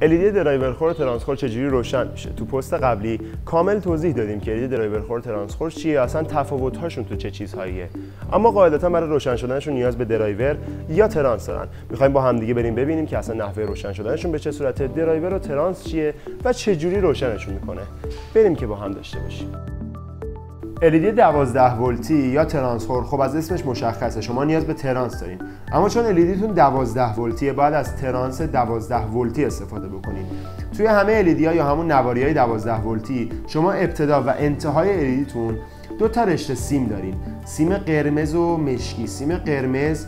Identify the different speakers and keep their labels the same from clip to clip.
Speaker 1: LED درایور خور ترانسخور چجوری روشن میشه؟ تو پست قبلی کامل توضیح دادیم که LED درایور خور ترانسخور چیه، اصلا تفاوت‌هاشون تو چه چیزهاییه. اما قاعدتا برای روشن شدنشون نیاز به درایور یا ترانس دارن. می‌خوایم با هم دیگه بریم ببینیم که اصلا نحوه روشن شدنشون به چه صورته، درایور و ترانس چیه و چه جوری روشنشون میکنه. بریم که با هم داشته باشیم. LED 12 ولتی یا ترانسخور، خب از اسمش مشخصه شما نیاز به ترانس دارین، اما چون LED تون 12 ولتیه باید از ترانس 12 ولتی استفاده بکنید. توی همه LED ها یا همون نواریای 12 ولتی شما ابتدا و انتهای LED تون دو تا رشته سیم دارین، سیم قرمز و مشکی. سیم قرمز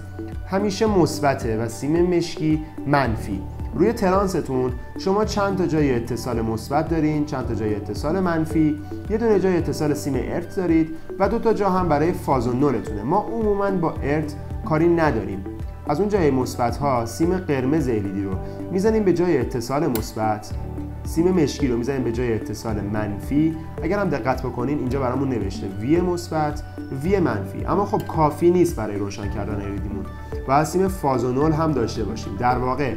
Speaker 1: همیشه مثبته و سیم مشکی منفی. روی ترانستون شما چند تا جای اتصال مثبت دارین، چند تا جای اتصال منفی، یه دونه جای اتصال سیم ارت دارید و دو تا جا هم برای فاز و نورتونه. ما عموما با ارت کاری نداریم. از اون جای مثبت ها سیم قرمز LED رو میزنیم به جای اتصال مثبت، سیم مشکی رو میزنیم به جای اتصال منفی. اگر هم دقت بکنین اینجا برامون نوشته وی مثبت، وی منفی، اما خب کافی نیست برای روشن کردن LEDمون. باید سیم فاز و نول هم داشته باشیم. در واقع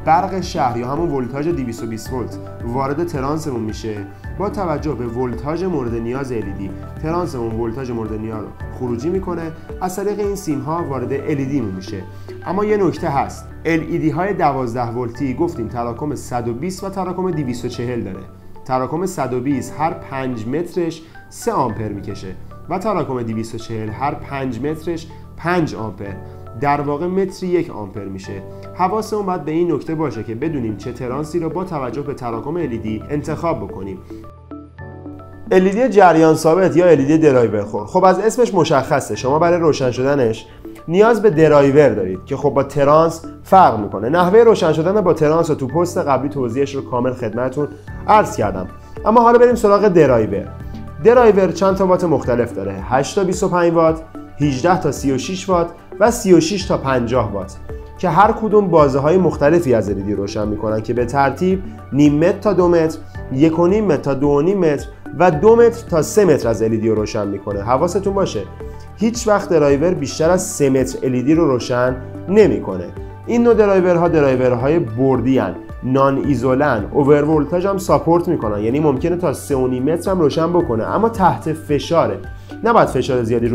Speaker 1: برق شهر یا همون ولتاژ 220 ولت وارد ترانسمون میشه. با توجه به ولتاژ مورد نیاز LED ترانسمون ولتاژ مورد نیاز رو خروجی میکنه، از طریق این سیم ها وارد LED مون میشه. اما یه نکته هست، LED های 12 ولتی گفتیم تراکم 120 و تراکم 240 داره. تراکم 120 هر 5 مترش 3 آمپر میکشه و تراکم 240 هر 5 مترش 5 آمپر، در واقع متری 1 آمپر میشه. حواسمون باید به این نکته باشه که بدونیم چه ترانسی رو با توجه به تراکم LED انتخاب بکنیم. LED جریان ثابت یا LED درایور خور، خب از اسمش مشخصه شما برای روشن شدنش نیاز به درایور دارید که خب با ترانس فرق میکنه. نحوه روشن شدن با ترانس رو تو پست قبلی توضیحش رو کامل خدمتتون عرض کردم. اما حالا بریم سراغ درایور. درایور چند تا وات مختلف داره، 8 تا 25 وات، 18 تا 36 وات و 36 تا 50 وات که هر کدوم بازه های مختلفی از LED روشن میکنن که به ترتیب نیم متر تا 2 متر، 1.5 متر تا 2.5 متر و 2 متر تا 3 متر از LED رو روشن میکنه. حواستون باشه هیچ وقت درایور بیشتر از 3 متر LED رو روشن نمیکنه. این نوع درایورهای بردی ان، نان ایزولن، اوور ولتاژ هم ساپورت میکنن، یعنی ممکنه تا 3.5 متر هم روشن بکنه، اما تحت فشاره. نباید فشار زیادی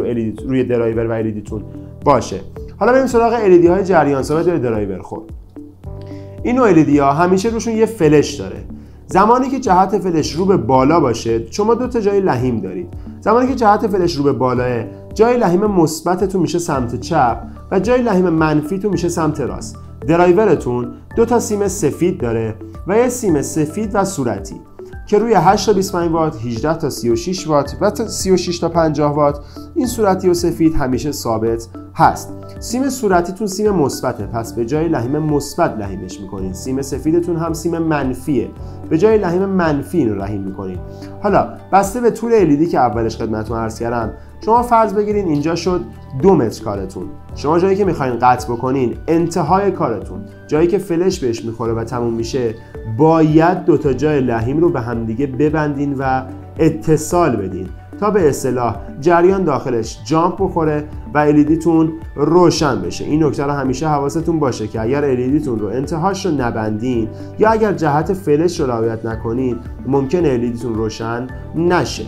Speaker 1: روی درایور و LED تون باشه. حالا بریم سراغ LED های جریان ثابت یا درایور خور. این نوع LED ها همیشه روشون یه فلش داره. زمانی که جهت فلش رو به بالا باشه شما دو تا جای لحیم دارید. زمانی که جهت فلش رو به بالاه، جای لحیم مثبتتون میشه سمت چپ و جای لحیم منفیتون میشه سمت راست. درایورتون دو تا سیم سفید داره و یه سیم سفید و صورتی که روی 8 تا 25 وات، 18 تا 36 وات و 36 تا 50 وات این صورتی و سفید همیشه ثابت هست. سیم صورتیتون سیم مثبته، پس به جای لحیم مثبت لحیمش میکنین. سیم سفیدتون هم سیم منفیه، به جای لحیم منفی این رو لحیم میکنین. حالا بسته به طول LED که اولش خدمتتون عرض کردم، شما فرض بگیرین اینجا شد 2 متر کارتون. شما جایی که میخواین قطع بکنین، انتهای کارتون، جایی که فلش بهش میخوره و تموم میشه، باید دو تا جای لحیم رو به همدیگه ببندین و اتصال بدین تا به اصطلاح جریان داخلش جامپ بخوره و LED تون روشن بشه. این نکته رو همیشه حواستون باشه که اگر LED تون رو انتهاش رو نبندین یا اگر جهت فلش رو رعایت نکنین، ممکنه LED تون روشن نشه.